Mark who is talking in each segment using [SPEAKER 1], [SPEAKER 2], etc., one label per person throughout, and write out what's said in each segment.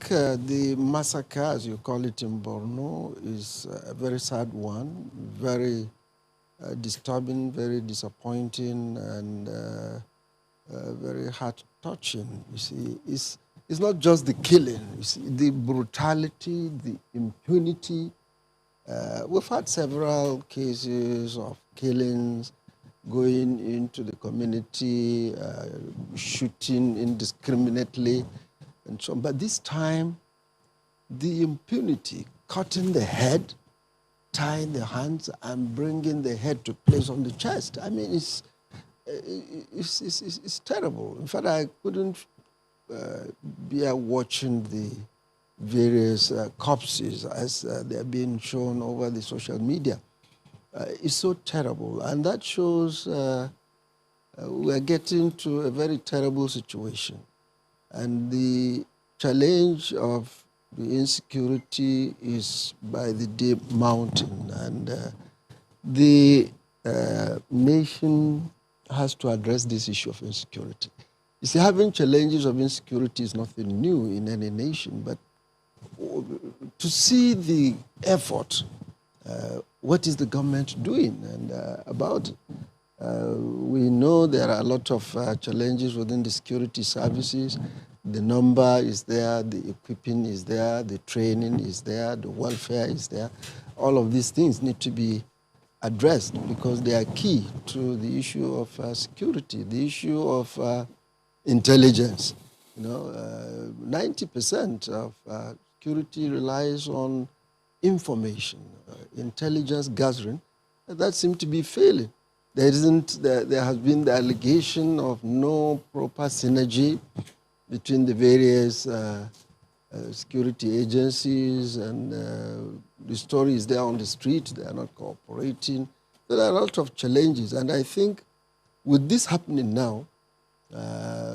[SPEAKER 1] think the massacre, as you call it in Borno, is a very sad one, very disturbing, very disappointing, and very heart-touching. You see, it's not just the killing. You see, the brutality, the impunity. We've had several cases of killings, going into the community, shooting indiscriminately, and so on. But this time, the impunity, cutting the head, tying the hands, and bringing the head to place on the chest. I mean, it's terrible. In fact, I couldn't bear watching the various corpses as they're being shown over the social media. It's so terrible, and that shows we're getting to a very terrible situation. And the challenge of the insecurity is by the day mounting, and the nation has to address this issue of insecurity. You see, having challenges of insecurity is nothing new in any nation, but to see the effort, what is the government doing and about it? We know there are a lot of challenges within the security services. The number is there, the equipping is there, the training is there, the welfare is there. All of these things need to be addressed because they are key to the issue of security, the issue of intelligence. You know, 90% of security relies on information, intelligence gathering. That seems to be failing. There has been the allegation of no proper synergy between the various security agencies, and the story is there on the street. They are not cooperating. There are a lot of challenges, and I think with this happening now,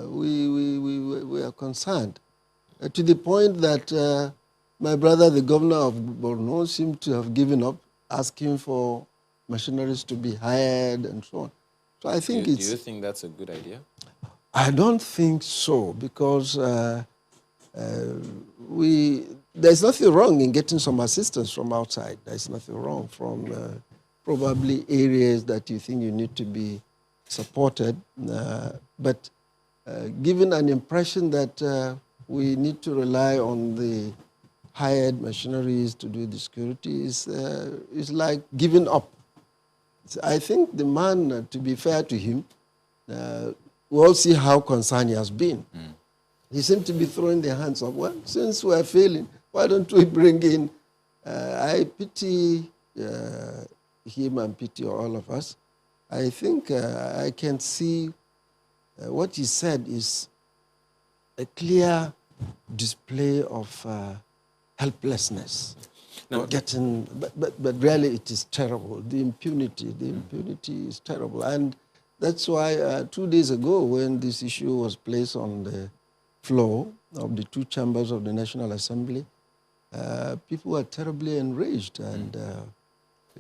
[SPEAKER 1] we are concerned to the point that my brother, the governor of Borno, seemed to have given up, asking for machineries to be hired and so on. So I think
[SPEAKER 2] do you think that's a good idea?
[SPEAKER 1] I don't think so, because there's nothing wrong in getting some assistance from outside. There's nothing wrong from probably areas that you think you need to be supported. But giving an impression that we need to rely on the hired machineries to do the security is like giving up. So I think the man, to be fair to him, we all see how concerned he has been. He seemed to be throwing their hands up. Well, since we're failing, why don't we bring in? I pity him and pity all of us. I think I can see what he said is a clear display of helplessness. No. But really it is terrible. The impunity is terrible. And that's why 2 days ago, when this issue was placed on the floor of the two chambers of the National Assembly, people were terribly enraged. And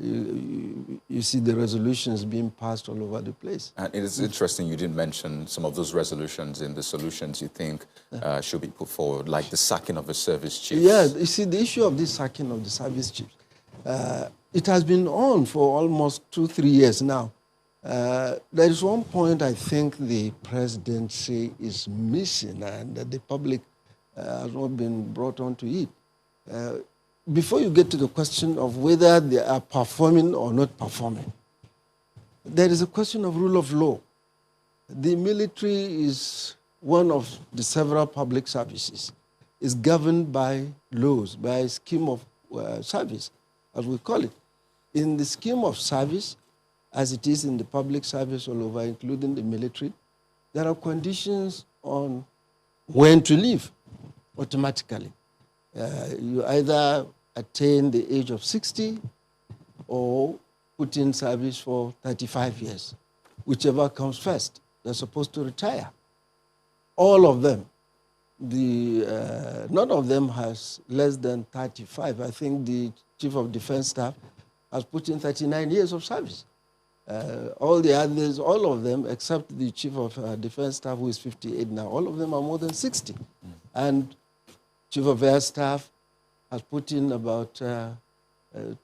[SPEAKER 1] you see the resolutions being passed all over the place. And
[SPEAKER 3] it is interesting you didn't mention some of those resolutions in the solutions you think should be put forward, like the sacking of the service chiefs.
[SPEAKER 1] Yeah, you see, the issue of this sacking of the service chiefs, it has been on for almost 2-3 years now. There is one point I think the presidency is missing, and that the public has not been brought on to it. Before you get to the question of whether they are performing or not performing, there is a question of rule of law. The military is one of the several public services. It's governed by laws, by a scheme of service, as we call it. In the scheme of service, as it is in the public service all over, including the military, there are conditions on when to leave automatically. You either attain the age of 60 or put in service for 35 years. Whichever comes first, they're supposed to retire. All of them. None of them has less than 35. I think the Chief of Defense Staff has put in 39 years of service. All the others, all of them, except the Chief of Defense Staff, who is 58 now, all of them are more than 60. And Chief of Air Staff has put in about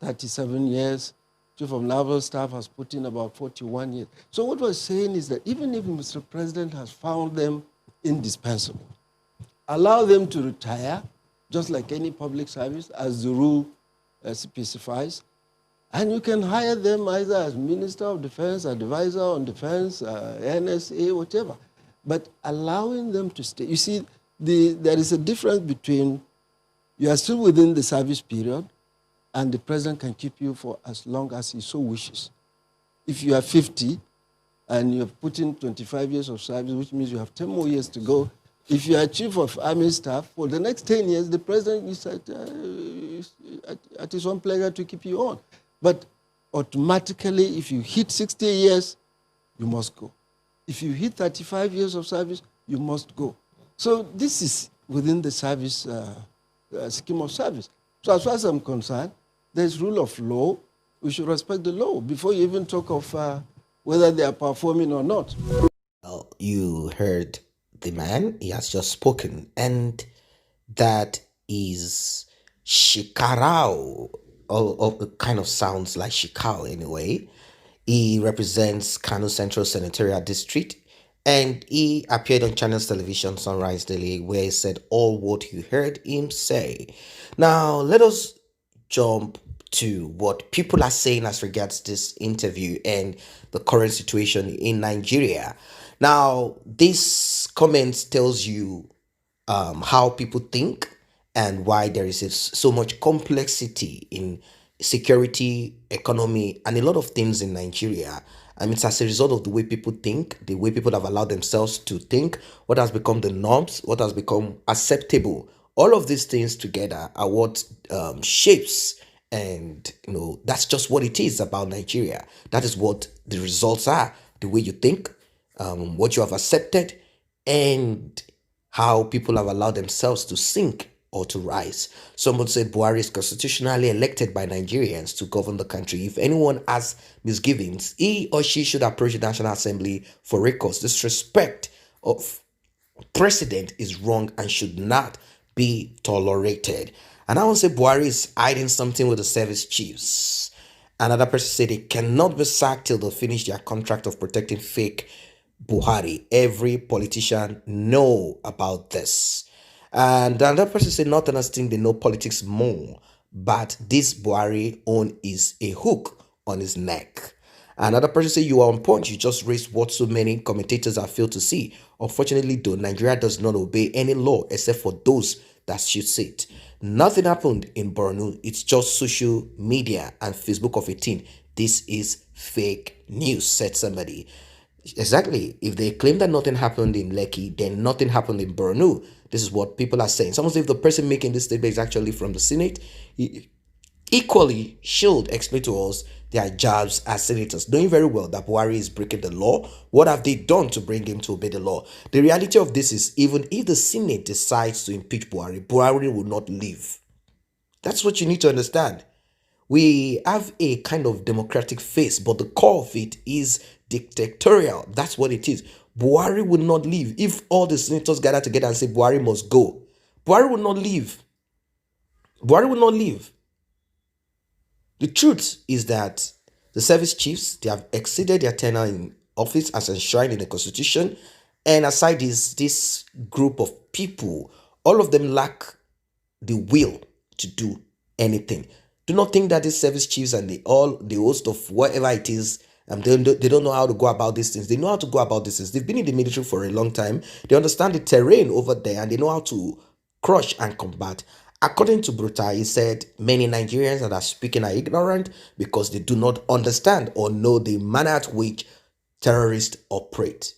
[SPEAKER 1] 37 years. Chief of Naval Staff has put in about 41 years. So what we're saying is that even if Mr. President has found them indispensable, allow them to retire, just like any public service, as the rule specifies, and you can hire them either as Minister of Defense, Advisor on Defense, NSA, whatever. But allowing them to stay. You see, there is a difference between you are still within the service period and the president can keep you for as long as he so wishes. If you are 50 and you have put in 25 years of service, which means you have 10 more years to go, if you are chief of army staff, for the next 10 years, the president is at his own pleasure to keep you on. But automatically, if you hit 60 years, you must go. If you hit 35 years of service, you must go. So this is within the service scheme of service. So as far as I'm concerned, there's rule of law. We should respect the law before you even talk of whether they are performing or not.
[SPEAKER 2] Well, you heard the man, he has just spoken, and that is SHEKARU, or kind of sounds like Shikal anyway. He represents Kano Central Senatorial District, and he appeared on Channels Television Sunrise Daily where he said all what you heard him say. Now, let us jump to what people are saying as regards this interview and the current situation in Nigeria. Now, this comment tells you how people think and why there is so much complexity in security, economy, and a lot of things in Nigeria. I mean, it's as a result of the way people think, the way people have allowed themselves to think, what has become the norms, what has become acceptable. All of these things together are what shapes, and that's just what it is about Nigeria. That is what the results are, the way you think, what you have accepted, and how people have allowed themselves to sink or to rise. Someone said Buhari is constitutionally elected by Nigerians to govern the country. If anyone has misgivings, he or she should approach the National Assembly for recourse. Disrespect of precedent is wrong and should not be tolerated. And I want to say Buhari is hiding something with the service chiefs. Another person said they cannot be sacked till they finish their contract of protecting fake Buhari. Every politician know about this. And another person said Northerners think they know politics more, but this Buhari own is a hook on his neck. Another person said you are on point. You just raised what so many commentators have failed to see. Unfortunately, though, Nigeria does not obey any law except for those that should sit. Nothing happened in Borno. It's just social media and Facebook of 18. This is fake news, said somebody. Exactly. If they claim that nothing happened in Lekki, then nothing happened in Borno. This is what people are saying. Someone said if the person making this statement is actually from the Senate, he equally should explain to us their jobs as senators, knowing very well that Buhari is breaking the law. What have they done to bring him to obey the law? The reality of this is even if the Senate decides to impeach Buhari, Buhari will not leave. That's what you need to understand. We have a kind of democratic face, but the core of it is dictatorial. That's what it is. Buhari will not leave. If all the senators gather together and say Buhari must go, Buhari will not leave. Buhari will not leave. The truth is that the service chiefs, they have exceeded their tenure in office as enshrined in the constitution. And aside this group of people, all of them lack the will to do anything. Do not think that these service chiefs and the host of whatever it is, they don't know how to go about these things. They know how to go about these things. They've been in the military for a long time. They understand the terrain over there and they know how to crush and combat. According to Bruta, he said many Nigerians that are speaking are ignorant because they do not understand or know the manner at which terrorists operate.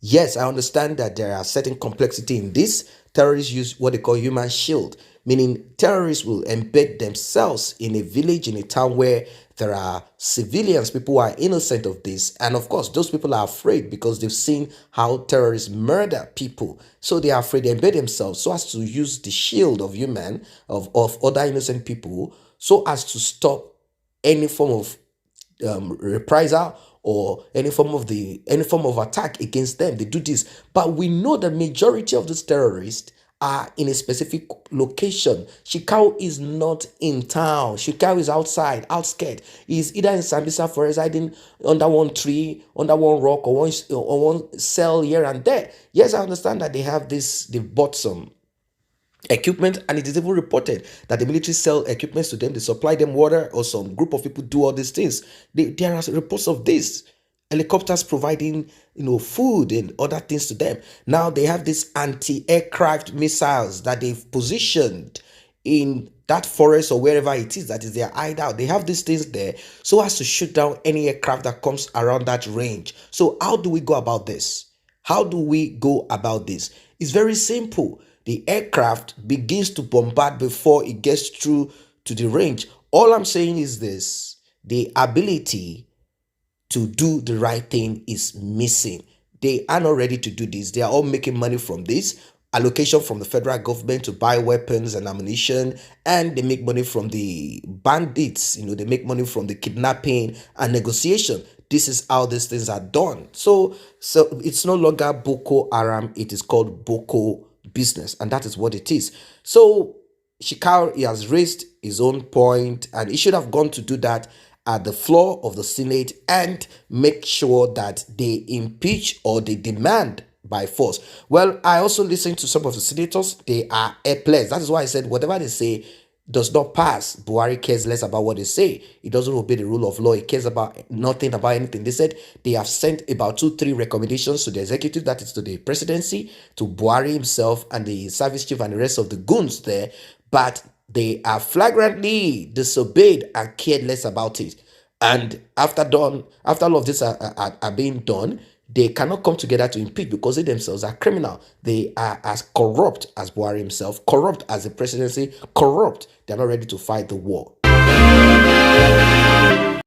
[SPEAKER 2] Yes, I understand that there are certain complexity in this. Terrorists use what they call human shield, meaning terrorists will embed themselves in a village, in a town where there are civilians, people who are innocent of this. And of course, those people are afraid because they've seen how terrorists murder people. So they are afraid they embed themselves so as to use the shield of human, of other innocent people, so as to stop any form of reprisal or any form of attack against them. They do this, but we know the majority of these terrorists are in a specific location. Shekau is not in town. Shekau is outside, outskirt. He's either in Sambisa forest, hiding under one tree, under one rock, or one cell here and there. Yes, I understand that they have this, they've bought some equipment, and it is even reported that the military sell equipment to them, they supply them water, or some group of people do all these things. There are reports of this, helicopters providing food and other things to them. Now they have these anti-aircraft missiles that they've positioned in that forest or wherever it is that is their hideout. They have these things there so as to shoot down any aircraft that comes around that range. So how do we go about this? How do we go about this? It's very simple. The aircraft begins to bombard before it gets through to the range. All I'm saying is this: the ability to do the right thing is missing. They are not ready to do this. They are all making money from this allocation from the federal government to buy weapons and ammunition, and they make money from the bandits. They make money from the kidnapping and negotiation. This is how these things are done. So it's no longer Boko Haram, it is called Boko business, and that is what it is. So Shekau, he has raised his own point, and he should have gone to do that at the floor of the Senate and make sure that they impeach or they demand by force. Well, I also listened to some of the senators. They are helpless. That is why I said whatever they say does not pass. Buhari cares less about what they say. He doesn't obey the rule of law. He cares about nothing about anything. They said they have sent about 2-3 recommendations to the executive, that is to the presidency, to Buhari himself and the service chief and the rest of the goons there, but they are flagrantly disobeyed and cared less about it. And after all of this are being done, they cannot come together to impeach because they themselves are criminal. They are as corrupt as Buhari himself, corrupt as the presidency, corrupt. They're not ready to fight the war.